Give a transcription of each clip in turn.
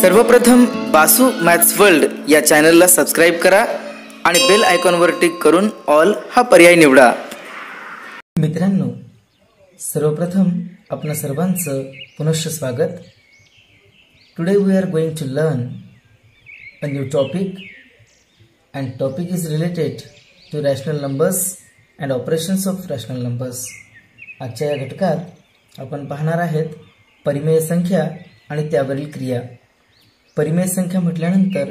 सर्वप्रथम Basu maths world या चॅनलला सबस्क्राइब करा आणि बेल आयकॉनवर टिक करून ऑल हा पर्याय निवडा। मित्रांनो, सर्वप्रथम आपणा सर्वांचं पुनश्च स्वागत। Today we are going to learn a new topic and topic is related to rational numbers and operations of rational numbers। आजच्या या घटकात आपण पाहणार आहेत परिमेय संख्या आणि त्यावरील क्रिया। परिमेय संख्या म्हटल्यानंतर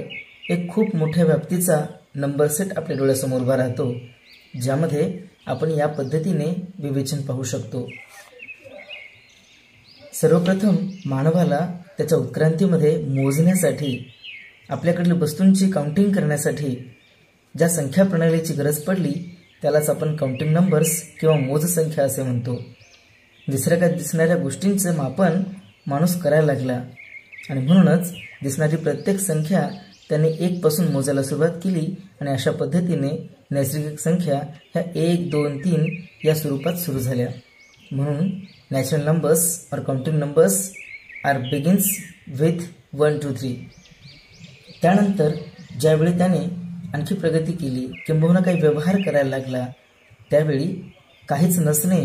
एक खूप मोठ्या व्याप्तीचा नंबर सेट आपल्या डोळ्यासमोर उभा राहतो, ज्यामध्ये आपण या पद्धतीने विवेचन पाहू शकतो। सर्वप्रथम मानवाला त्याच्या उत्क्रांतीमध्ये मोजण्यासाठी, आपल्याकडील वस्तूंची काउंटिंग करण्यासाठी ज्या संख्या प्रणालीची गरज पडली त्यालाच आपण काउंटिंग नंबर्स किंवा मोज संख्या असे म्हणतो। दिसऱ्या दिसणाऱ्या गोष्टींचे मापन माणूस करायला लागला आणि म्हणूनच दिसणारी प्रत्येक संख्या त्याने 1 पासून मोजायला सुरुवात केली आणि अशा पद्धतीने नैसर्गिक संख्या ह्या 1, 2, 3 या स्वरूपात सुरू झाल्या। म्हणून नॅचरल नंबर्स और counting numbers are begins with 1, 2, 3। त्यानंतर ज्यावेळी त्याने आणखी प्रगती केली किंबहुना काही व्यवहार करायला लागला, त्यावेळी काहीच नसणे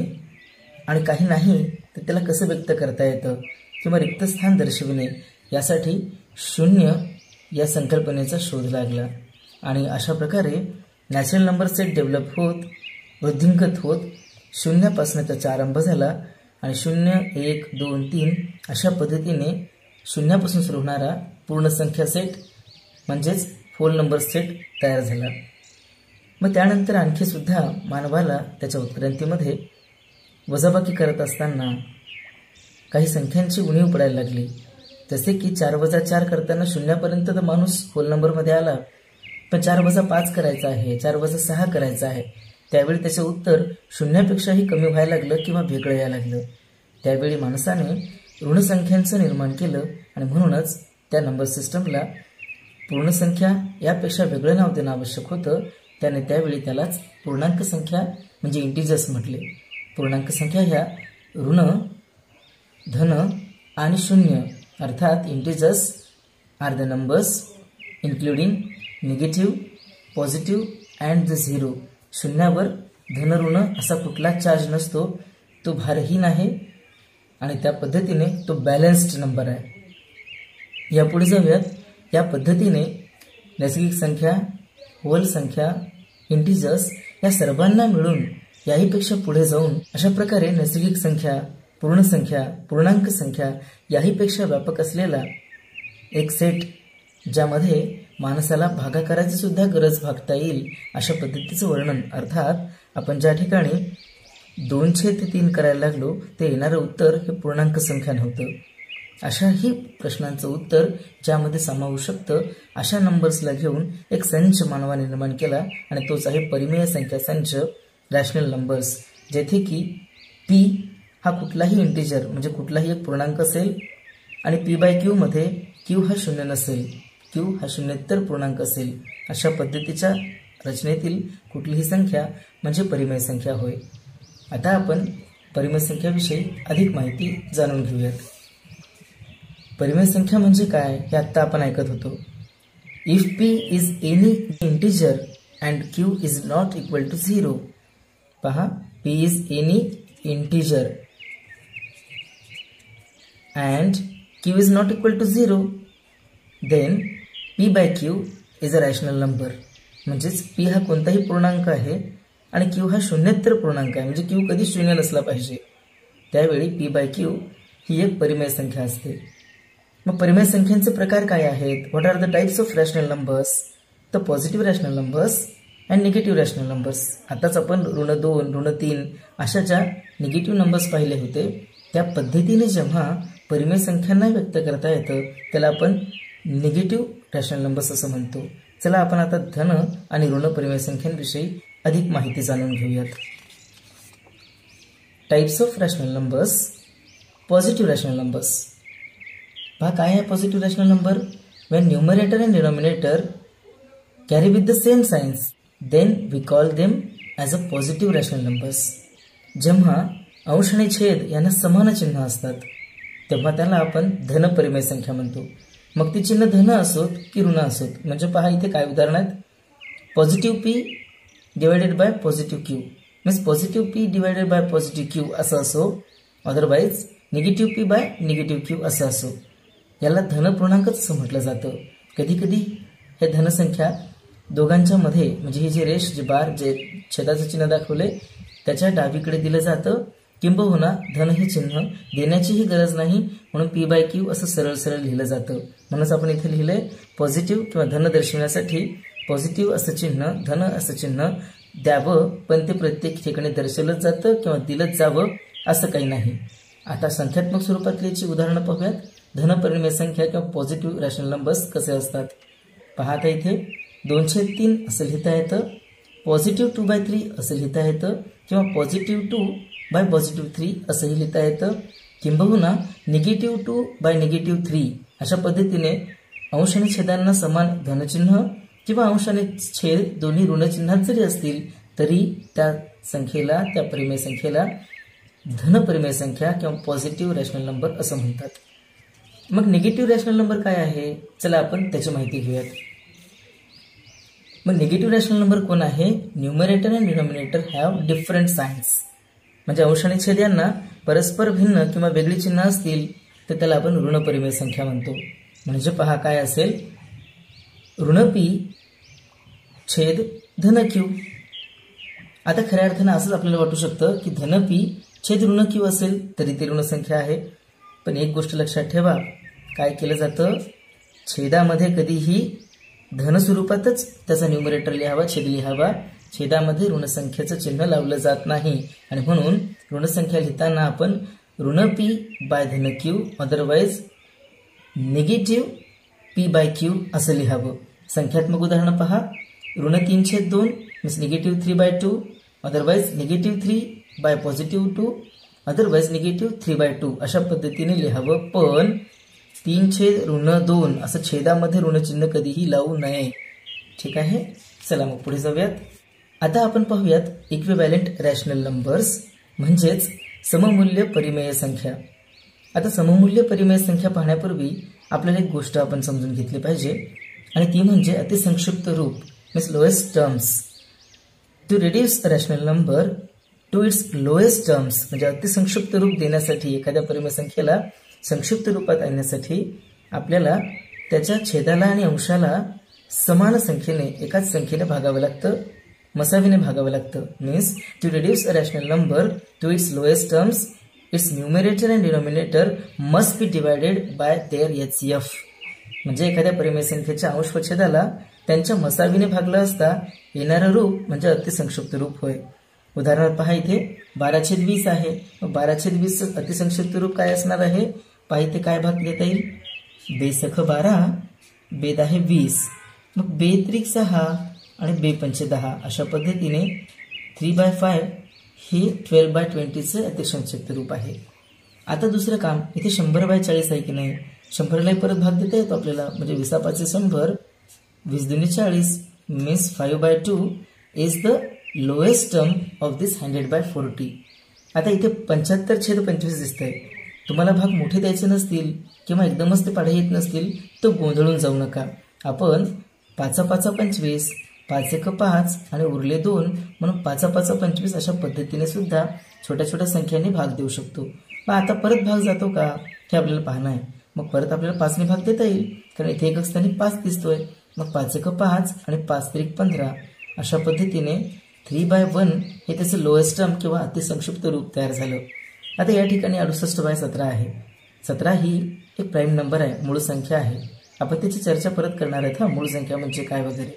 आणि काही नाही तर त्याला कसं व्यक्त करता येतं किंवा रिक्त स्थान दर्शविणे यासाठी शून्य या संकल्पनेचा शोध लागला आणि अशा प्रकारे नॅचरल नंबर सेट डेव्हलप होत वृद्धिंगत होत शून्यापासून त्याचा आरंभ झाला आणि 0, 1, 2, 3 अशा पद्धतीने शून्यापासून सुरू होणारा पूर्ण संख्या सेट म्हणजेच होल नंबर सेट तयार झाला। मग त्यानंतर आणखी सुद्धा मानवाला त्याच्या उत्क्रांतीमध्ये वजाबाकी करत असताना काही संख्यांची उणीव पडायला लागली। जसे की 4 वजा 4 करताना शून्यापर्यंत तर माणूस होल नंबरमध्ये आला, पण 4 वजा 5 करायचा आहे, 4 वजा 6 करायचा आहे, त्यावेळी त्याचे उत्तर शून्यापेक्षाही कमी व्हायला लागलं किंवा वेगळं यायला लागलं। त्यावेळी माणसाने ऋण संख्यांचं निर्माण केलं आणि म्हणूनच त्या नंबर सिस्टमला पूर्ण संख्या यापेक्षा वेगळं नाव देणं आवश्यक होतं। त्याने त्यावेळी त्यालाच पूर्णांक संख्या म्हणजे इंटिजर्स म्हटले। पूर्णांक संख्या ह्या ऋण, धन आणि शून्य अर्थात integers are the numbers including negative, positive and the zero. शून्यावर धन ऋण असा कुठला चार्ज नसतो, तो भारहीन आहे आणि त्या पद्धतीने तो बॅलन्स्ड नंबर आहे। यापुढे जाऊयात। या पद्धतीने नैसर्गिक संख्या, होल संख्या, इंटिजर्स या सर्वांना मिळून याहीपेक्षा पुढे जाऊन अशा प्रकारे नैसर्गिक संख्या, पूर्ण संख्या, पूर्णांक संख्या याहीपेक्षा व्यापक असलेला एक सेट, ज्यामध्ये माणसाला भागाकाराची सुद्धा गरज भागता येईल अशा पद्धतीचं वर्णन, अर्थात आपण ज्या ठिकाणी 2/3 करायला लागलो ते येणारं उत्तर हे पूर्णांक संख्या नव्हतं। अशाही प्रश्नांचं उत्तर ज्यामध्ये सामावू शकतं अशा नंबर्सला घेऊन एक संच मानवाने निर्माण केला आणि तोच आहे परिमेय संख्या संच रॅशनल नंबर्स, जेथे की पी हा कुठलाही इंटिजर म्हणजे कुठलाही एक पूर्णांक असेल आणि p/q मध्ये q हा शून्य नसेल, q हा शून्येतर पूर्णांक असेल। अशा पद्धतीच्या रचनेतील कुठलीही संख्या म्हणजे परिमेय संख्या होय। आता आपण परिमेय संख्याविषयी अधिक माहिती जाणून घेऊयात। परिमेय संख्या म्हणजे काय हे आता आपण ऐकत होतो। If p is any integer and q is not equal to 0। पहा, p is any integer and q is not equal to 0, then p/q is a rational number। म्हणजेच p हा कोणताही पूर्णांक आहे आणि q हा शून्येतर पूर्णांक आहे, म्हणजे q कधी शून्य नसला पाहिजे। त्यावेळी p/q ही एक परिमेय संख्या असते। मग परिमेय संख्यांचे प्रकार काय आहेत? What are the types of rational numbers? The positive rational numbers and negative rational numbers. आताच आपण ऋण 2, ऋण 3 अशा ज्या निगेटिव्ह नंबर्स पाहिले होते, त्या पद्धतीने जेव्हा परिमेय संख्यांना व्यक्त करता येतं त्याला आपण निगेटिव्ह रॅशनल नंबर्स असं म्हणतो। चला आपण आता धन आणि ऋण परिमेय संख्यांविषयी अधिक माहिती जाणून घेऊयात। Types of rational numbers. Positive rational numbers. पहा काय आहे positive rational number? When numerator and denominator carry with the same signs then we call them as a positive rational numbers. जेव्हा अंश आणि छेद यांना समान चिन्ह असतात तेव्हा त्याला आपण धन परिमेय संख्या म्हणतो। मग ती चिन्ह धन असोत की ऋण असोत. म्हणजे पहा इथे काय उदाहरण आहेत. Positive P divided by positive Q means positive P divided by positive Q असं असो, otherwise negative P bye negative Q असं असो. याला धनपूर्णांकच असं म्हटलं जातं. कधी कधी हे धनसंख्या दोघांच्या मध्ये म्हणजे ही जी रेष जे बार जे छेदाचं चिन्ह दाखवले त्याच्या डावीकडे दिलं जातं, किंबहुना धन हे चिन्ह देण्याचीही गरज नाही म्हणून पी बाय क्यू असं सरळ सरळ लिहिलं जातं. म्हणूनच आपण इथे लिहिलंय पॉझिटिव्ह किंवा धन दर्शवण्यासाठी पॉझिटिव्ह असं चिन्ह धन असं चिन्ह द्यावं, पण ते प्रत्येक ठिकाणी दर्शवलं जातं किंवा दिलंच जावं असं काही नाही. आता संख्यात्मक स्वरूपातली याची उदाहरणं पाहूयात. धनपरिमेय संख्या किंवा पॉझिटिव्ह रॅशनल नंबर्स कसे असतात. पहा आता इथे 2/3 असं लिहिता येतं, पॉझिटिव्ह 2/3 असं लिहिता येतं किंवा पॉझिटिव्ह 2/3 असंही लिहिता येतं, किंबहुना निगेटिव्ह 2/3 अशा पद्धतीने अंश आणि छेदांना समान धनचिन्ह किंवा अंश आणि छेद दोन्ही ऋणचिन्हात जरी असतील तरी त्या संख्येला त्या परिमेय संख्येला धनपरिमेय संख्या किंवा पॉझिटिव्ह रॅशनल नंबर असं म्हणतात. मग निगेटिव्ह रॅशनल नंबर काय आहे, चला आपण त्याची माहिती घेऊयात. मग निगेटिव्ह रॅशनल नंबर कोण आहे. Numerator and denominator have different signs. म्हणजे अंश आणि छेद यांना परस्पर भिन्न किंवा वेगळी चिन्ह असतील तर त्याला आपण ऋणपरिमेय संख्या म्हणतो. म्हणजे पहा काय असेल, ऋण पी छेद धन क्यू. आता खऱ्या अर्थानं असंच आपल्याला वाटू शकतं की धन पी छेद ऋण क्यू असेल तरी ते ऋण संख्या आहे. पण एक गोष्ट लक्षात ठेवा, काय केलं जातं, छेदामध्ये कधीही धन स्वरूपातच त्याचा न्यूमरेटर लिहावा, छेद लिहावा. छेदामध्ये ऋणसंख्येचं चिन्ह लावलं जात नाही आणि म्हणून ऋणसंख्या लिहिताना आपण ऋण पी बाय धन Q otherwise negative P by Q असं लिहावं. संख्यात्मक उदाहरण पहा. ऋण 3/2 means negative 3/2 otherwise negative 3/2 otherwise negative 3/2 अशा पद्धतीने लिहावं. पण 3/2 असं छेदामध्ये ऋणचिन्ह कधीही लावू नये. ठीक आहे, चला मग पुढे जाऊयात. आता आपण पाहूयात इक्विव्हॅलेंट रॅशनल नंबर्स म्हणजेच सममूल्य परिमेय संख्या. आता सममूल्य परिमेय संख्या पाहण्यापूर्वी आपल्याला एक गोष्ट आपण समजून घेतली पाहिजे आणि ती म्हणजे अतिसंक्षिप्त रूप means lowest terms. To reduce rational number to its lowest terms म्हणजे अतिसंक्षिप्त रूप देण्यासाठी एखाद्या परिमेय संख्येला संक्षिप्त रूपात आणण्यासाठी आपल्याला त्याच्या छेदाला आणि अंशाला समान संख्येने एकाच संख्येने भागावं लागतं, मसावीने भागावं लागतं. Means to reduce a rational number to its lowest terms its numerator and denominator must be divided by their HCF. म्हणजे एखाद्या परिमेय संख्येच्या अंश व छेदाला त्यांच्या मसावीने भागलं असता येणारं रूप म्हणजे अतिसंक्षिप्त रूप होय. उदाहरणार्थ पहा इथे 12/20 आहे. 12/20 अतिसंक्षिप्त रूप काय असणार आहे, पहा इथे काय भाग देता येईल, बेसख 12 बेदाहे 20 मग बेत्रिक 6 आणि बेपंचे 10 अशा पद्धतीने 3/5 हे 12/20चे अतिसंक्षिप्त रूप आहे. आता दुसरं काम, इथे 100/40 आहे की नाही, 100लाही परत भाग देता येतो आपल्याला. म्हणजे 20 100 20 दुनी 40 means 5/2 is the lowest term of this 100/40. आता इथे 75/25 दिसत आहे. तुम्हाला भाग मोठे द्यायचे नसतील किंवा एकदमच ते पाढे येत नसतील तर गोंधळून जाऊ नका. आपण 5×5=25 5×1=5 आणि उरले 2 म्हणून 5×5=25 अशा पद्धतीने सुद्धा छोट्या छोट्या संख्यांनी भाग देऊ शकतो. मग आता परत भाग जातो का हे आपल्याला पाहणं आहे. मग परत आपल्याला 5ने भाग देता येईल कारण इथे एक स्थानी 5 दिसतोय. मग 5×1=5 आणि 5×3=15 अशा पद्धतीने 3/1 हे त्याचं लोएस्ट टर्म किंवा अतिसंक्षिप्त रूप तयार झालं. आता या ठिकाणी 68/17 आहे. 17 ही एक प्राईम नंबर आहे, मूळ संख्या आहे. आपण त्याची चर्चा परत करणार आहेत मूळ संख्या म्हणजे काय वगैरे.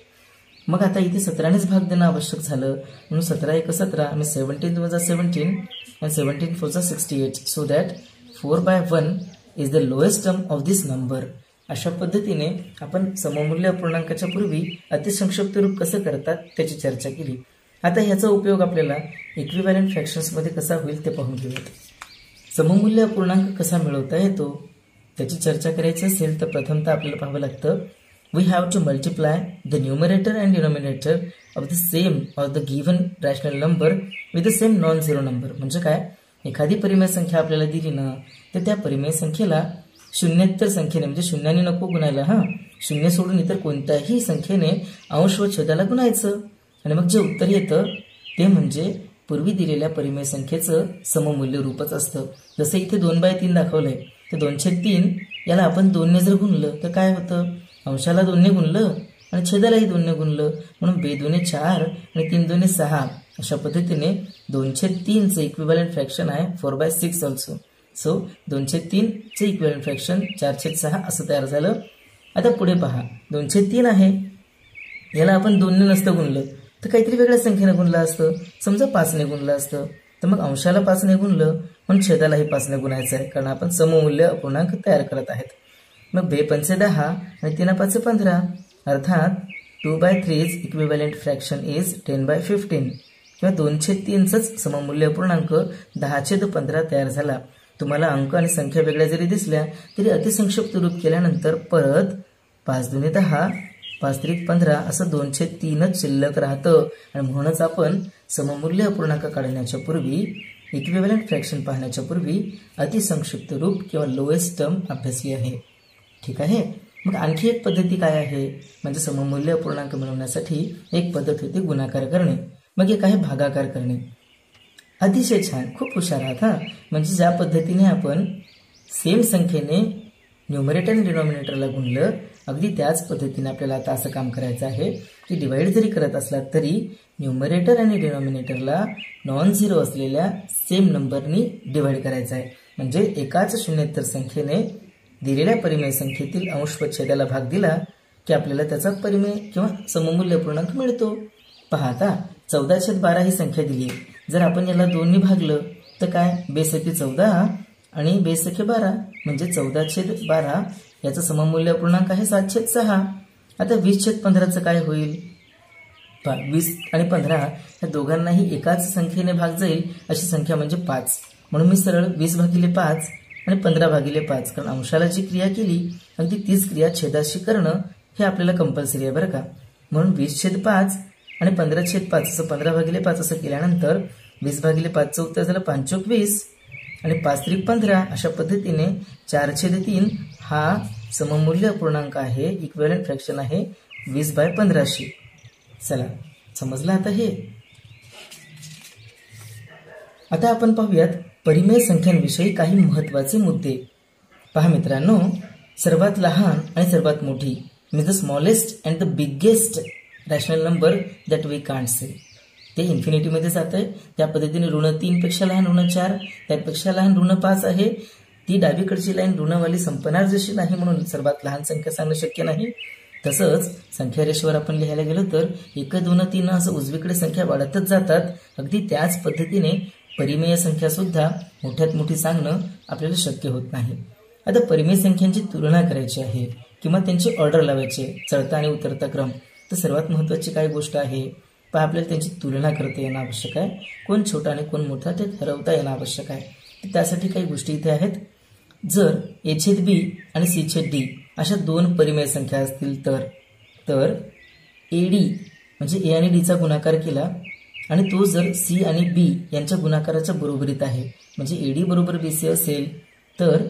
मग आता इथे 17नेच भाग देणं आवश्यक झालं म्हणून 17×1=17 आणि 17×2=17 and 17×4=68 so that 4/1 is the lowest term of this number. अशा पद्धतीने आपण सममूल्य अपूर्णांकाच्या पूर्वी अतिसंक्षिप्त रूप कसं करतात त्याची चर्चा केली. आता ह्याचा उपयोग आपल्याला इक्विव्हॅलेंट फ्रॅक्शन्समध्ये कसा होईल ते पाहून घेऊयात. सममूल्य अपूर्णांक कसा मिळवता येतो त्याची चर्चा करायची असेल तर प्रथमतः आपल्याला पाहावं लागतं we have to multiply the numerator and denominator of the same or the given rational number with the same non-zero number. म्हणजे काय, एखादी परिमेय संख्या आपल्याला दिली ना तर त्या परिमेय संख्येला शून्येतर संख्येने म्हणजे शून्याने नको गुणायला, शून्य सोडून इतर कोणत्याही संख्येने अंश व छेदाला गुणायचं आणि मग जे उत्तर येतं ते म्हणजे पूर्वी दिलेल्या परिमेय संख्येचं सममूल्य रूपच असतं. जसं इथे 2/3 दाखवलंय, तर 2/3 याला आपण 2ने जर गुणलं तर काय होतं, अंशाला 2ने गुणलं आणि छेदालाही 2ने गुणलं, म्हणून 2×2 4 आणि 3×2 6. अशा पद्धतीने 2/3चं इक्विव्हॅलंट फ्रॅक्शन आहे 4/6 ऑल्सो. सो 2/3चे इक्विव्हॅलंट फ्रॅक्शन 4/6 असं तयार झालं. आता पुढे पहा, 2/3 आहे, याला आपण 2ने नसतं गुणलं तर काहीतरी वेगळ्या संख्येने गुणलं असतं, समजा 5ने गुणलं असतं. तर मग अंशाला 5ने गुणलं म्हणून छेदालाही 5ने गुणायचं आहे, कारण आपण सममूल्य अपूर्णांक तयार करत आहेत. मग 2×5 10 आणि 3×5 15, अर्थात 2/3 इक्विव्हॅलंट फ्रॅक्शन इज 10/15 किंवा 2/3च सममूल्य अपूर्णांक 10/15 तयार झाला. तुम्हाला अंक आणि संख्या वेगळ्या जरी दिसल्या तरी अतिसंक्षिप्त रूप केल्यानंतर परत 5×2 10, 5×3 15 असं 2/3च शिल्लक राहतं. आणि म्हणूनच आपण सममूल्य अपूर्णांक काढण्याच्या पूर्वी, इक्विव्हॅलंट फ्रॅक्शन पाहण्याच्या पूर्वी अतिसंक्षिप्त रूप किंवा लोएस्ट टर्म अभ्यासली आहे. ठीक आहे. मग आणखी एक पद्धती काय आहे, म्हणजे सममूल्य अपूर्णांक मिळवण्यासाठी एक पद्धत होती गुणाकार करणे, मग एक आहे भागाकार करणे. अतिशय छान, खूप हुशार आहात. म्हणजे ज्या पद्धतीने आपण सेम संख्येने न्यूमरेटर आणि डिनॉमिनेटरला गुणलं, अगदी त्याच पद्धतीने आपल्याला आता असं काम करायचं आहे की डिवाइड जरी करत असला तरी न्यूमरेटर आणि डिनॉमिनेटरला नॉन झिरो असलेल्या सेम नंबरनी डिवाइड करायचं आहे. म्हणजे एकाच शून्येतर संख्येने दिलेल्या परिमेय संख्येतील अंश व छेदाला भाग दिला की आपल्याला त्याचा परिमेय किंवा सममूल्य अपूर्णांक मिळतो. पहा, आता 14/12 ही संख्या दिली आहे. जर आपण याला 2ने भागलं तर काय, बेसकी 14 आणि बेसकी 12 म्हणजे 14/12 याचं सममूल्य अपूर्णांक आहे 7/6. आता 20/15चं काय होईल, 20 आणि 15 या दोघांनाही एकाच संख्येने भाग जाईल अशी संख्या म्हणजे 5. म्हणून मी सरळ 20/5 आणि 15/5, कारण अंशाला जी क्रिया केली अगदी तीच क्रिया छेदाशी करणं हे आपल्याला कंपल्सरी आहे बरं का. म्हणून 20/5 आणि 15/5 असं 15/5 असं केल्यानंतर 20/5चं उत्तर झालं 5×20 आणि 5×3 15. अशा पद्धतीने 4/3 हा सममूल्य अपूर्णांक आहे, इक्विव्हॅलंट फ्रॅक्शन आहे 20/15. चला, समजलं आता हे. आता आपण पाहूयात परिमेय संख्यांविषयी काही महत्त्वाचे मुद्दे. पहा मित्रांनो, सर्वात लहान आणि सर्वात मोठी म्हणजे the smallest and the biggest rational number that we can't say, ते इन्फिनिटीमध्ये जात आहे. त्या पद्धतीने ऋण 3पेक्षा लहान ऋण 4, त्यापेक्षा लहान ऋण 5 आहे. ती डावीकडची लाईन ऋणवाली संपणार जशी नाही, म्हणून सर्वात लहान संख्या सांगणं शक्य नाही. तसंच संख्या रेषेवर आपण लिहायला गेलो तर 1, 2, 3 असं उजवीकडे संख्या वाढतच जातात. अगदी त्याच पद्धतीने परिमेय संख्या सुद्धा मोठ्यात मोठी सांगणं आपल्याला शक्य होत नाही. आता परिमेय संख्यांची तुलना करायची आहे किंवा त्यांची ऑर्डर लावायची, चढता आणि उतरता क्रम. तर सर्वात महत्त्वाची काय गोष्ट आहे, पहा आपल्याला त्यांची तुलना करता येणं आवश्यक आहे. कोण छोटा आणि कोण मोठा ते ठरवता येणं आवश्यक आहे. तर त्यासाठी काही गोष्टी इथे आहेत. जर A/B आणि C/D अशा 2 परिमेय संख्या असतील तर AD म्हणजे A आणि Dचा गुणाकार केला आणि तो जर C आणि B यांच्या गुणाकाराच्या बरोबरीत आहे, म्हणजे AD बरोबर BC असेल तर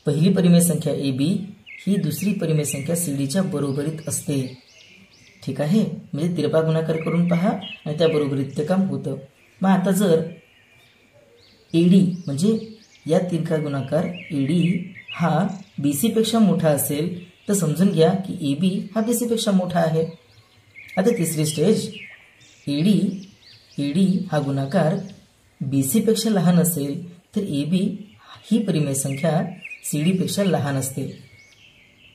पहिली परिमेय संख्या AB ही दुसरी परिमेय संख्या CDच्या बरोबरीत असते. ठीक आहे. म्हणजे तिरपा गुणाकार करून पहा आणि त्या बरोबरीत ते काम होतं. मग आता जर AD म्हणजे या तिरका गुणाकार AD हा BC पेक्षा मोठा असेल तर समजून घ्या की AB हा BC पेक्षा मोठा आहे. आता तिसरी स्टेज, AD हा गुणाकार BC पेक्षा लहान असेल तर AB ही परिमेय संख्या CD पेक्षा लहान असते.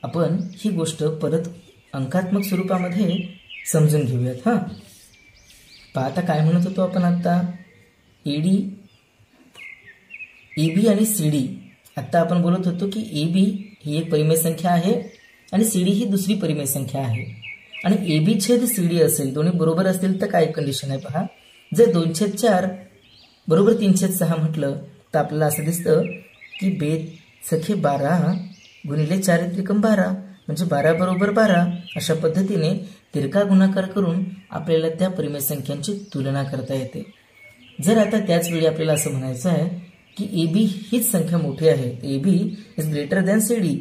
आपण ही गोष्ट परत अंकात्मक स्वरूपामध्ये समजून घेऊयात. पहा आता काय म्हणत होतो आपण आता, AB आणि CD. आता आपण बोलत होतो की AB ही एक परिमेय संख्या आहे आणि CD ही दुसरी परिमेय संख्या आहे. आणि AB/CD असेल, दोन्ही बरोबर असतील तर काय कंडिशन आहे पहा. जर 2/4 बरोबर 3/6 म्हटलं तर आपल्याला असं दिसतं की बेसखे 12 गुणिले 4×3 12 म्हणजे 12 बरोबर 12. अशा पद्धतीने तिरका गुणाकार करून आपल्याला त्या परिमेय संख्यांची तुलना करता येते. जर आता त्याच वेळी आपल्याला असं म्हणायचं आहे की ए बी हीच संख्या मोठी आहे, A B is greater than C D,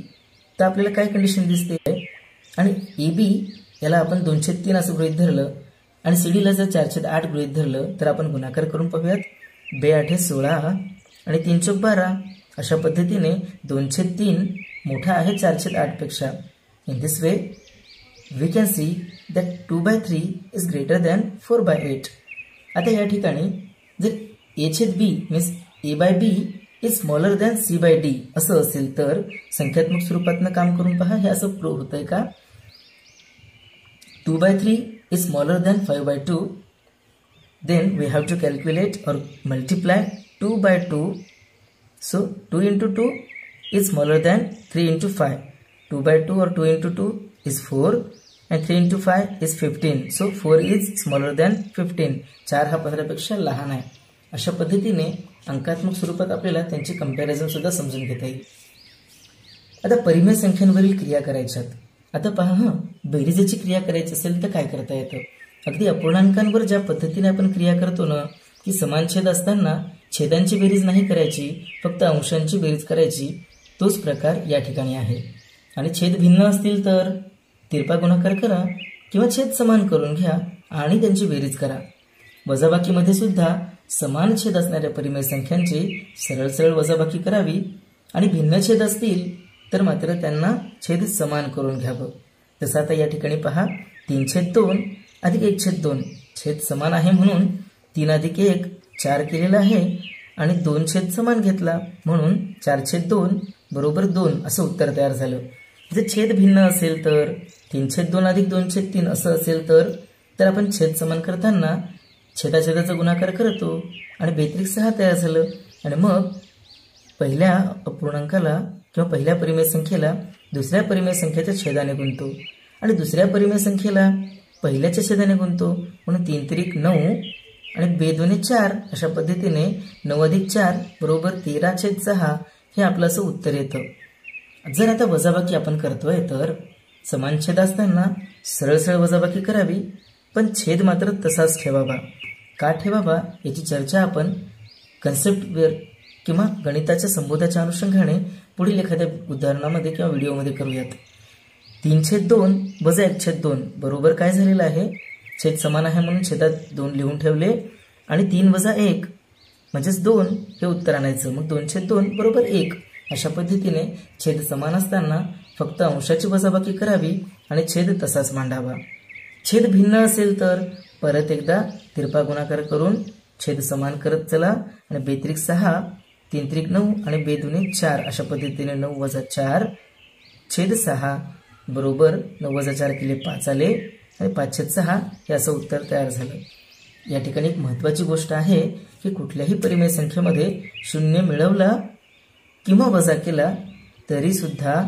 तर आपल्याला काय कंडिशन दिसते, आणि ए बी याला आपण 2/3 असं गृहीत धरलं आणि सी डीला जर 4/8 गृहीत धरलं तर आपण गुणाकार करून पाहूयात. 2×8 = 16 आणि 3×12 अशा पद्धतीने 2/3 मोठा आहे 4/8 पेक्षा. In this way we can see that 2/3 is greater than 4/8. आता या ठिकाणी जर A/B means A/B is smaller than C/D असं असेल तर संख्यात्मक स्वरूपातनं काम करून पहा, हे असं प्रूव्ह होतंय का. 2/3 is smaller than 5/2, then we have to calculate or multiply 2/2. So 2 into 2 is smaller than 3 into 5. 2/2 or 2 into 2 is 4 and 3 into 5 is 15. So 4 is smaller than 15. 4 हा 15 पेक्षा लहान आहे. अशा पद्धतीने अंकात्मक स्वरूपात आपल्याला त्यांची कंपॅरिझन सुद्धा समजून घेता येईल. आता परिमेय संख्यांवरील क्रिया करायच्यात. आता पहा, बेरीजेची क्रिया करायची असेल तर काय करता येतं. अगदी अपूर्णांकांवर ज्या पद्धतीने आपण क्रिया करतो ना, की समान छेद असताना छेदांची बेरीज नाही करायची, फक्त अंशांची बेरीज करायची, तोच प्रकार या ठिकाणी आहे. आणि छेद भिन्न असतील तर तिरपा गुणाकार करा किंवा छेद समान करून घ्या आणि त्यांची बेरीज करा. वजाबाकीमध्ये सुद्धा समान छेद असणाऱ्या परिमेय संख्यांची सरळ सरळ वजाबाकी करावी आणि भिन्न छेद असतील तर मात्र त्यांना छेद समान करून घ्यावं. जसं आता या ठिकाणी पहा, 3/2 अधिक 1/2 छेद समान आहे म्हणून 3 अधिक 1 4 केलेला आहे आणि 2 छेद समान घेतला म्हणून 4/2 बरोबर 2 असं उत्तर तयार झालं. जर छेद भिन्न असेल तर 3/2 अधिक 2/3 असं असेल तर आपण छेद समान करताना छेदाछेदाचा गुणाकार करतो आणि बेत्रिक 6 तयार झालं. आणि मग पहिल्या अपूर्णांकाला किंवा पहिल्या परिमेय संख्येला दुसऱ्या परिमेय संख्येच्या छेदाने गुणतो आणि दुसऱ्या परिमेय संख्येला पहिल्याच्या छेदाने गुणतो म्हणून 3×9 आणि 2×4 अशा पद्धतीने 9 अधिक 4 बरोबर 13/6 हे आपलं असं उत्तर येतं. जर आता वजाबाकी आपण करतोय तर समान छेद असताना सरळ सरळ वजाबाकी करावी, पण छेद मात्र तसाच ठेवावा. का ठेवावा याची चर्चा आपण कन्सेप्टवर किंवा गणिताच्या संबोधाच्या अनुषंगाने पुढील एखाद्या उदाहरणामध्ये किंवा व्हिडिओमध्ये करूयात. 3/2 वजा 1/2 बरोबर काय झालेलं आहे, छेद समान आहे म्हणून छेदात 2 लिहून ठेवले आणि 3 वजा 1 म्हणजेच 2 हे उत्तर आणायचं. मग 2/2 बरोबर 1 अशा पद्धतीने छेद समान असताना फक्त अंशाची वजाबाकी करावी आणि छेद तसाच मांडावा. छेद भिन्न असेल तर परत एकदा तिरपा गुणाकार करून छेद समान करत चला आणि बेत्रिक 6 3×9 आणि 2×4 अशा पद्धतीने 9 वजा 4 छेद 6 बरोबर 9 वजा 4 केले 5 आले आणि 5/6 हे असं उत्तर तयार झालं. या ठिकाणी एक महत्त्वाची गोष्ट आहे की कुठल्याही परिमेय संख्येमध्ये 0 मिळवला किंवा वजा केला तरी सुद्धा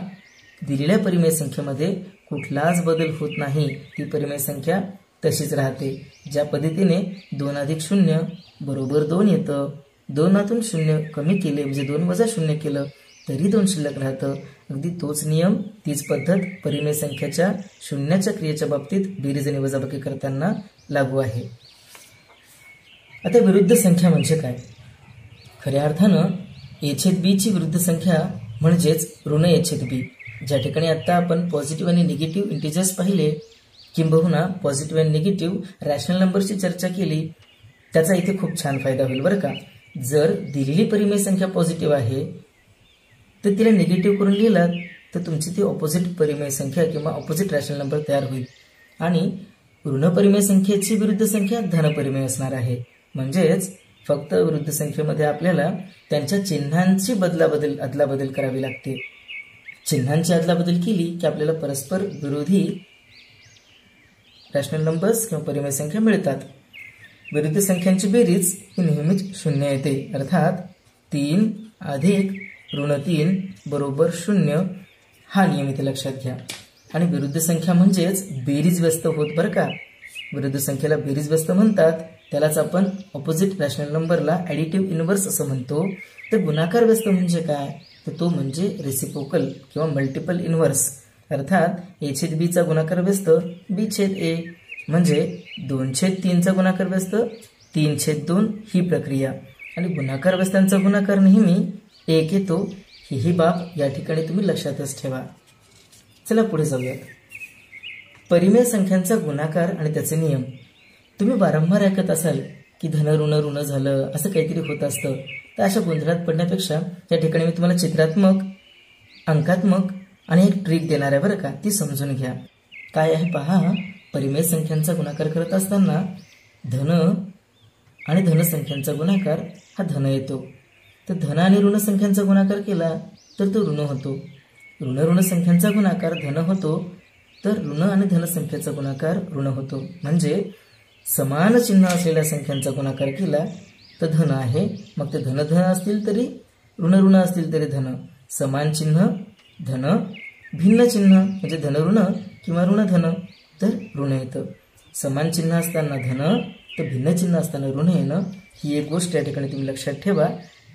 दिलेल्या परिमेय संख्येमध्ये कुठलाच बदल होत नाही. ती परिमेय संख्या तशीच राहते. ज्या पद्धतीने 2 अधिक 0 बरोबर 2 येतं, 2तून 0 कमी केले म्हणजे 2 वजा 0 केलं तरी 2 शिल्लक राहतं. अगदी तोच नियम, तीच पद्धत परिमेय संख्याच्या शून्याच्या क्रियेच्या बाबतीत बेरीज आणि वजाबाकी करताना लागू आहे. आता विरुद्ध संख्या म्हणजे काय? खऱ्या अर्थानं A/B ची विरुद्ध संख्या म्हणजेच ऋण A/B. ज्या ठिकाणी आता आपण पॉझिटिव्ह आणि निगेटिव्ह इंटिजर्स पाहिले किंबहुना पॉझिटिव्ह आणि निगेटिव्ह रॅशनल नंबरची चर्चा केली, त्याचा इथे खूप छान फायदा होईल बरं का. जर दिलेली परिमेय संख्या पॉझिटिव्ह आहे तर तिला निगेटिव्ह करून लिहिलात तर तुमची ती ऑपोजिट परिमेय संख्या किंवा ऑपोजिट रॅशनल नंबर तयार होईल आणि ऋण परिमेय संख्येची विरुद्ध संख्या धन परिमेय असणार आहे. म्हणजेच फक्त विरुद्ध संख्येमध्ये आपल्याला त्यांच्या चिन्हांची अदलाबदल करावी लागते. चिन्हांची अदलाबदल केली की आपल्याला परस्पर विरोधी रॅशनल नंबर्स किंवा परिमेय संख्या मिळतात. विरुद्ध संख्यांची बेरीज ही नेहमीच 0 येते, अर्थात 3 अधिक ऋण 3 बरोबर 0 हा नियम इथे लक्षात घ्या. आणि विरुद्ध संख्या म्हणजेच बेरीज व्यस्त होत बरं का. विरुद्ध संख्येला बेरीज व्यस्त म्हणतात, त्यालाच आपण ऑपोजिट रॅशनल नंबरला ॲडिटिव्ह इनव्हर्स असं म्हणतो. तर गुणाकार व्यस्त म्हणजे काय, तर तो म्हणजे रेसिप्रोकल किंवा मल्टिपल इनव्हर्स, अर्थात A/B चा गुणाकार व्यस्त B/A म्हणजे 2/3 चा गुणाकार व्यस्त 3/2 ही प्रक्रिया. आणि गुणाकार व्यवस्थांचा गुणाकार नेहमी 1 येतो, ही बाब या ठिकाणी तुम्ही लक्षातच ठेवा. चला पुढे जाऊयात. परिमेय संख्यांचा गुणाकार आणि त्याचे नियम. तुम्ही वारंवार ऐकत असाल की धन ऋण ऋण झालं असं काहीतरी होत असतं. तर अशा गोंधळात पडण्यापेक्षा या ठिकाणी मी तुम्हाला चित्रात्मक, अंकात्मक आणि एक ट्रिक देणार आहे बरं का, ती समजून घ्या. काय आहे पहा. परिमेय संख्यांचा गुणाकार करत असताना धन आणि धनसंख्यांचा गुणाकार हा धन येतो. तर धन आणि ऋण संख्यांचा गुणाकार केला तर तो ऋण होतो. ऋण ऋण संख्यांचा गुणाकार धन होतो, तर ऋण आणि धनसंख्येचा गुणाकार ऋण होतो. म्हणजे समान चिन्ह असलेल्या संख्यांचा गुणाकार केला तर धन आहे, मग ते धन धन असतील तरी ऋण ऋण असतील तरी धन. समान चिन्ह धन, भिन्न चिन्ह म्हणजे धन ऋण किंवा ऋण धन तर ऋण येतं. समान चिन्ह असताना धन तर भिन्न चिन्ह असताना ऋण येणं, ही एक गोष्ट या ठिकाणी तुम्ही लक्षात ठेवा.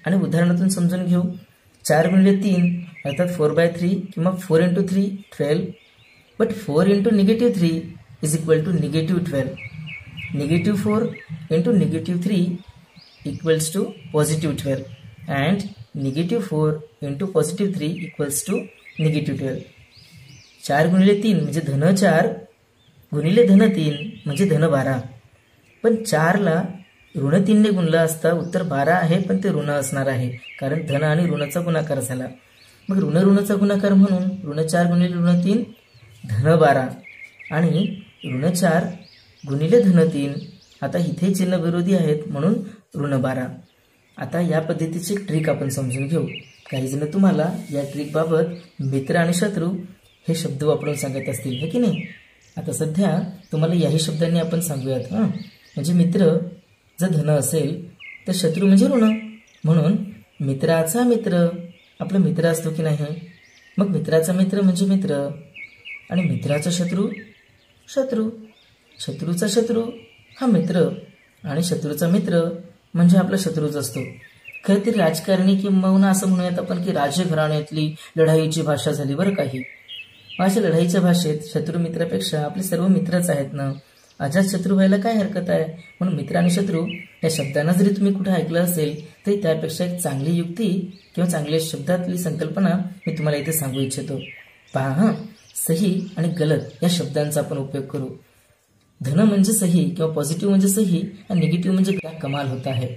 आणि उदाहरणातून समजून घेऊ. 4 गुणिले 3 अर्थात 4/3 किंवा 4 × 3 12. But 4 × -3 is equal to -12. -4 × -3 equals to +12 and -4 × +3 equals to -12. 4 गुणिले 3 म्हणजे धन 4 गुणिले धन 3 म्हणजे धन 12. पण 4 ला ऋण 3 ने गुणला असता उत्तर 12 आहे, पण ते ऋण असणार आहे कारण धन आणि ऋणाचा गुणाकार झाला. मग ऋण ऋणाचा गुणाकार म्हणून ऋण 4 गुणिले ऋण 3 धन 12 आणि ऋण 4 गुणिले धन 3. आता इथे चिन्ह विरोधी आहेत म्हणून ऋण 12. आता या पद्धतीची ट्रिक आपण समजून घेऊ. काही जण तुम्हाला या ट्रिक बाबत मित्र आणि शत्रू हे शब्द वापरून सांगत असतील, हे की नाही. आता सध्या तुम्हाला याही शब्दांनी आपण सांगूयात. म्हणजे मित्र जर धन असेल तर शत्रू म्हणजे ऋण. म्हणून मित्राचा मित्र आपला मित्र असतो की नाही. मग मित्राचा मित्र म्हणजे मित्र आणि मित्राचा शत्रू शत्रू. शत्रूचा शत्रू हा मित्र आणि शत्रूचा मित्र म्हणजे आपला शत्रूच असतो. खरं तर राजकारणी किंवा असं म्हणूयात आपण की राजघराण्यातली लढाईची भाषा झाली बरं काही. अशा लढाईच्या भाषेत शत्रू मित्रापेक्षा आपले सर्व मित्रच आहेत ना. अजात शत्रू व्हायला काय हरकत आहे. म्हणून मित्र आणि शत्रू या शब्दांना जरी तुम्ही कुठे ऐकलं असेल तरी त्यापेक्षा एक चांगली युक्ती किंवा चांगल्या शब्दातली संकल्पना मी तुम्हाला इथे सांगू इच्छितो. पहा, सही आणि गलत या शब्दांचा आपण उपयोग करू. धन म्हणजे सही किंवा पॉझिटिव्ह म्हणजे सही आणि निगेटिव्ह म्हणजे क्या कमाल होता है.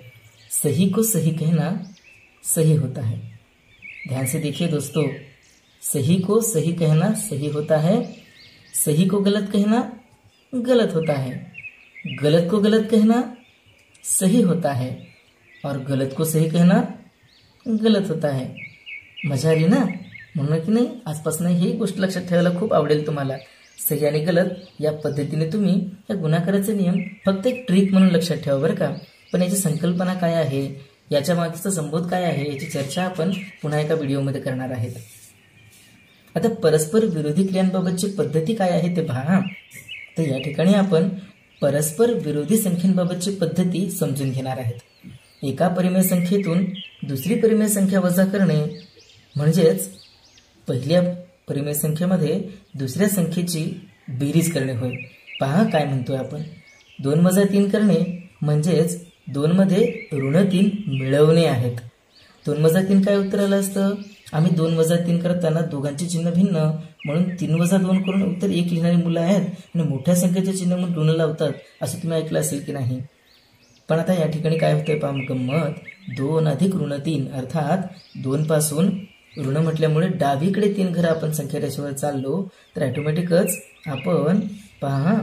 सही को सही कहना सही होता है. ध्यान से देखिए दोस्तों, सही को सही कहना सही होता है, सही को गलत कहना गलत होता है, गलत को गलत कहना सही होता है और गलत को सही कहना गलत होता है. मजा आली ना. म्हणून की नाही आजपासून ही गोष्ट लक्षात ठेवायला खूप आवडेल तुम्हाला. सही आणि गलत या पद्धतीने तुम्ही या गुणाकाराचे नियम फक्त एक ट्रिक म्हणून लक्षात ठेवा बरं का. पण याची संकल्पना काय आहे, याच्या मागचा संबोध काय आहे, याची चर्चा आपण पुन्हा एका व्हिडिओमध्ये करणार आहेत. आता परस्पर विरोधी क्रियांबाबतची पद्धती काय आहे ते पहा. तर या ठिकाणी आपण परस्पर विरोधी संख्यांबाबतची पद्धती समजून घेणार आहेत. एका परिमेय संख्येतून दुसरी परिमेय संख्या वजा करणे म्हणजेच पहिल्या परिमेय संख्येमध्ये दुसऱ्या संख्येची बेरीज करणे होय. पहा काय म्हणतोय आपण. 2 + 3 करणे म्हणजेच 2 मध्ये ऋण 3 मिळवणे आहेत. 2 + 3 काय उत्तर आलं असतं. आम्ही 2 + 3 करताना दोघांचे चिन्ह भिन्न म्हणून 3 + 2 करून उत्तर 1 लिहिणारी मुलं आहेत आणि मोठ्या संख्येचे चिन्ह म्हणून ऋण लावतात असं तुम्ही ऐकलं असेल की नाही. पण आता या ठिकाणी काय होतंय पहा गंमत. 2 + ऋण 3 अर्थात 2 पासून ऋण म्हटल्यामुळे डावीकडे 3 घरं आपण संख्या रेषेवर चाललो तर ऑटोमॅटिकच आपण पहा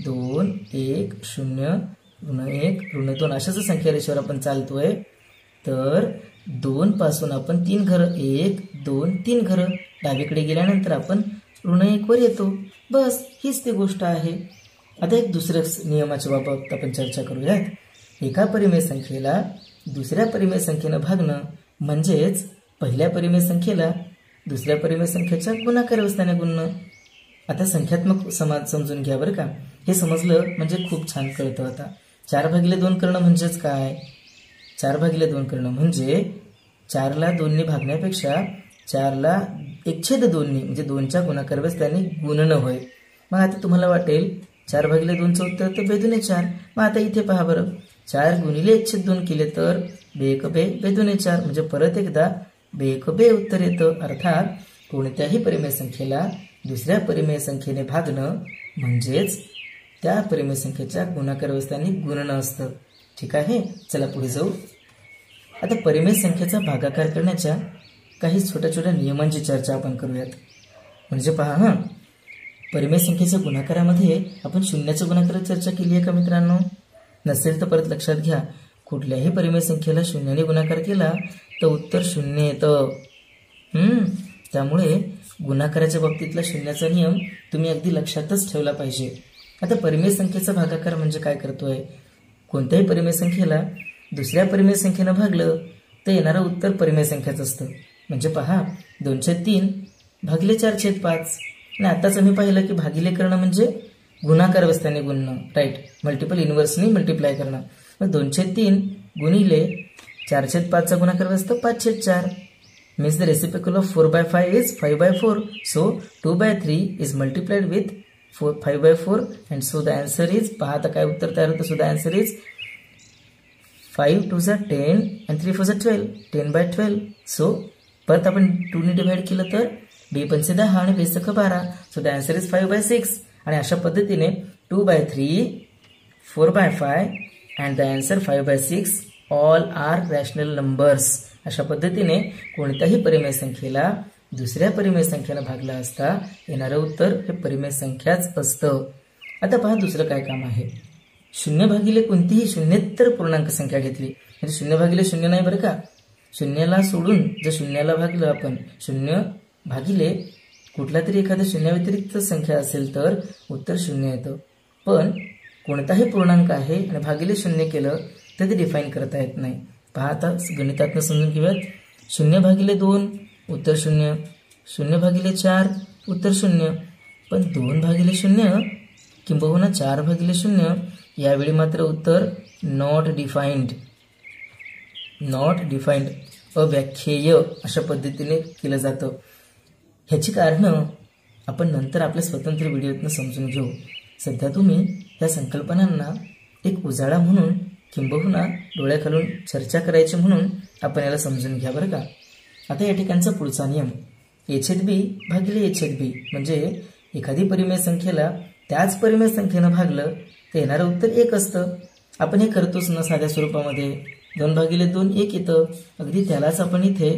2 1 0 ऋण 1 ऋण 2 अशाच संख्या रेषेवर आपण चालतोय. तर 2 पासून आपण 3 घरं 1 2 3 घरं डावीकडे गेल्यानंतर आपण ऋण 1 वर येतो. बस हीच ती गोष्ट आहे. आता एक दुसऱ्या नियमाच्या बाबत आपण चर्चा करूयात. एका परिमेय संख्येला दुसऱ्या परिमेय संख्येनं भागणं म्हणजेच पहिल्या परिमेय संख्येला दुसऱ्या परिमेय संख्येच्या गुणाकार व्यवस्थेने गुणणं. आता संख्यात्मक समाज समजून घ्या बरं का. हे समजलं म्हणजे खूप छान कळतं. आता 4/2 करणं म्हणजेच काय. 4/2 करणं म्हणजे 4 ला 2 ने भागण्यापेक्षा 4 ला 1/2 ने म्हणजे 2च्या गुणाकार व्यवस्थेने गुणणं होय. मग आता तुम्हाला वाटेल 4/2चं उत्तर तर बेदुने 4. मग आता इथे पहा बरं. 4 गुणिले 1/2 केले तर बेक बे बेदुने 4 म्हणजे परत एकदा बेक बे उत्तर येतं. अर्थात कोणत्याही परिमेय संख्येला दुसऱ्या परिमेय संख्येने भागणं म्हणजेच त्या परिमेय संख्येच्या गुणाकार व्यवस्थांनी गुणणं असतं. ठीक आहे, चला पुढे जाऊ. आता परिमेय संख्येचा भागाकार करण्याच्या काही छोट्या छोट्या नियमांची चर्चा आपण करूयात. म्हणजे पहा परिमेय संख्येच्या गुणाकारामध्ये आपण शून्याच्या गुणाकाराची चर्चा केली आहे का मित्रांनो? नसेल तर परत लक्षात घ्या. कुठल्याही परिमेय संख्येला शून्याने गुणाकार केला तर उत्तर 0 येतं. त्यामुळे गुणाकाराच्या बाबतीतला शून्याचा नियम तुम्ही अगदी लक्षातच ठेवला पाहिजे. आता परिमेय संख्येचा भागाकार म्हणजे काय करतोय? कोणत्याही परिमेय संख्येला दुसऱ्या परिमेय संख्येनं भागलं तर येणारं उत्तर परिमेय संख्याचं असतं. म्हणजे पहा 2/3 भागिले 4/5. आणि आताच आम्ही पाहिलं की भागिले करणं म्हणजे गुणाकार व्यवस्थेने गुणणं. राईट, मल्टिपल इनव्हर्सनी मल्टिप्लाय करणं. मग 2/3 गुणिले 4/5चा गुणाकार व्यवस्था 5/4 means the reciprocal of 4/5 is 5/4. So 2/3 is multiplied with 5/4 and so the answer is, पहा आता काय उत्तर तयार होतं. so the answer is 5 2s are 10 and 3 4s are 12, 10/12. so परत आपण 2 ने डिवाइड केलं तर b5 10 आणि b6 12. so the answer is 5/6. आणि अशा पद्धतीने 2/3, 4/5 and the answer 5/6 all are rational numbers. अशा पद्धतीने कोणत्याही परिमेय संख्येला दुसऱ्या परिमेय संख्येला भागला असता येणारं उत्तर हे परिमेय संख्याच असतं. आता पहा दुसरं काय काम आहे. 0 भागिले कोणतीही शून्येतर पूर्णांक संख्या घेतली म्हणजे 0 भागिले 0 नाही बरं का. शून्याला सोडून जर शून्याला भागलं आपण 0 भागिले कुठला तरी एखाद्या शून्या व्यतिरिक्त संख्या असेल तर उत्तर 0 येतं. पण कोणताही पूर्णांक आहे आणि भागिले 0 केलं तर ते डिफाईन करता येत नाही. पहा आता गणितातनं समजून घेऊयात. 0/2 उत्तर 0, 0/4 उत्तर 0. पण 2/0 किंबहुना 4/0 यावेळी मात्र उत्तर नॉट डिफाईन्ड, अव्याख्येय अशा पद्धतीने केलं जातं. ह्याची कारणं आपण नंतर आपल्या स्वतंत्र व्हिडिओतनं समजून घेऊ. सध्या तुम्ही या संकल्पनांना एक उजाळा म्हणून किंबहुना डोळ्याखालून चर्चा करायची म्हणून आपण याला समजून घ्या बरं का. आता या ठिकाणचा पुढचा नियम a/b भागिले a/b म्हणजे एखादी परिमेय संख्येला त्याच परिमेय संख्येनं भागलं तर येणारं उत्तर 1 असतं. आपण हे करतोच ना साध्या स्वरूपामध्ये. 2/2 1 येतं. अगदी त्यालाच आपण इथे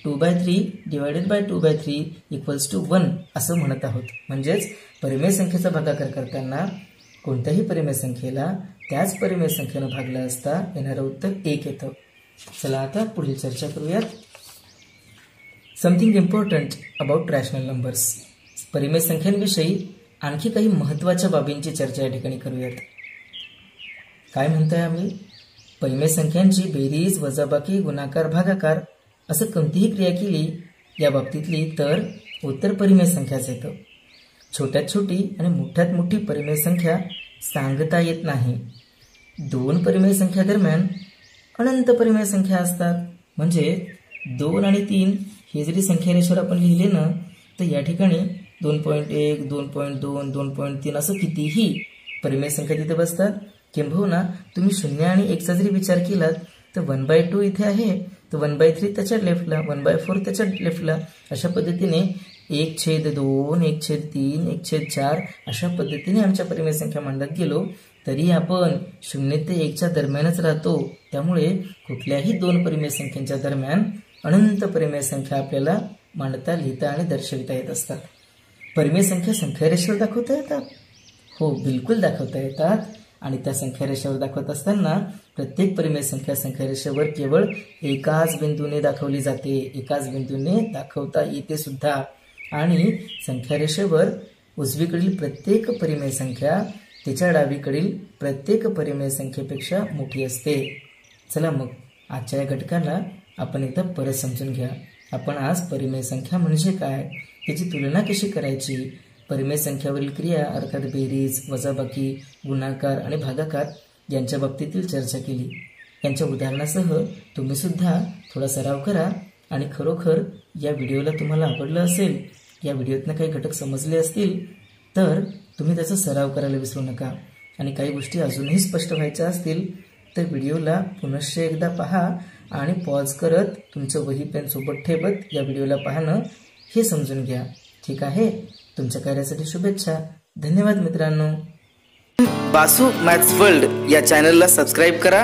2/3 डिवायडेड बाय 2/3 इक्वल्स टू 1 असं म्हणत आहोत. म्हणजेच परिमेय संख्येचा भागाकार करताना कोणत्याही परिमेय संख्येला त्याच परिमेय संख्येनं भागलं असता येणारं उत्तर 1 येतं. चला आता पुढील चर्चा करूयात. Something important about rational numbers. परिमेय संख्यांविषयी आणखी काही महत्त्वाच्या बाबींची चर्चा या ठिकाणी करूयात. काय म्हणताय आम्ही? परिमेय संख्यांची बेरीज, वजाबाकी, गुणाकार, भागाकार असं कोणतीही क्रिया केली या बाबतीतली तर उत्तर परिमेय संख्याच येतं. छोट्यात छोटी आणि मोठ्यात मोठी परिमेय संख्या सांगता येत नाही. 2 परिमेय संख्या दरम्यान अनंत परिमेय संख्या असतात. म्हणजे 2 आणि 3 हे जरी संख्या रेषेवर आपण लिहिले ना तर या ठिकाणी 2.1, 2.2, 2.3 असं कितीही परिमेय संख्या तिथे बसतात. किंबहुना तुम्ही 0 आणि 1चा जरी विचार केलात तर 1/2 इथे आहे तर 1/3 त्याच्या लेफ्टला, 1/4 त्याच्या लेफ्टला. अशा पद्धतीने 1/2, 1/3, 1/4 अशा पद्धतीने आमच्या परिमेय संख्या मांडत गेलो तरी आपण 0 ते 1च्या दरम्यानच राहतो. त्यामुळे कुठल्याही 2 परिमेय संख्यांच्या दरम्यान अनंत परिमेय संख्या आपल्याला मांडता, लिहिता आणि दर्शविता येत असतात. परिमेय संख्या संख्या रेषेवर दाखवता येतात. हो, बिलकुल दाखवता येतात. आणि त्या संख्या रेषेवर दाखवत असताना प्रत्येक परिमेय संख्या संख्या रेषेवर केवळ एकाच बिंदूने दाखवली जाते, एकाच बिंदूने दाखवता येते सुद्धा. आणि संख्या रेषेवर उजवीकडील प्रत्येक परिमेय संख्या तिच्या डावीकडील प्रत्येक परिमेय संख्येपेक्षा मोठी असते. चला मग आजच्या या घटकाला आपण एकदा परत समजून घ्या. आपण आज परिमेय संख्या म्हणजे काय, त्याची तुलना कशी करायची, परिमेय संख्यावरील क्रिया अर्थात बेरीज, वजाबाकी, गुणाकार आणि भागाकार यांच्या बाबतीतील चर्चा केली. यांच्या उदाहरणासह तुम्ही सुद्धा थोडा सराव करा आणि खरोखर या व्हिडिओला तुम्हाला आवडलं असेल, या व्हिडिओतनं काही घटक समजले असतील तर तुम्ही त्याचा सराव करायला विसरू नका. आणि काही गोष्टी अजूनही स्पष्ट व्हायच्या असतील तर व्हिडिओला पुनश्च एकदा पहा आणि पॉज करत तुमचं वही पेन सोबत ठेवत या व्हिडिओला पाहणं हे समजून घ्या. ठीक आहे. तुमच्या कार्यासाठी शुभेच्छा. धन्यवाद मित्रांनो. बासू मॅथ्स वर्ल्ड या चॅनलला सबस्क्राईब करा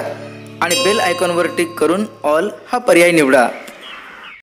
आणि बेल आयकॉनवर टिक करून ऑल हा पर्याय निवडा.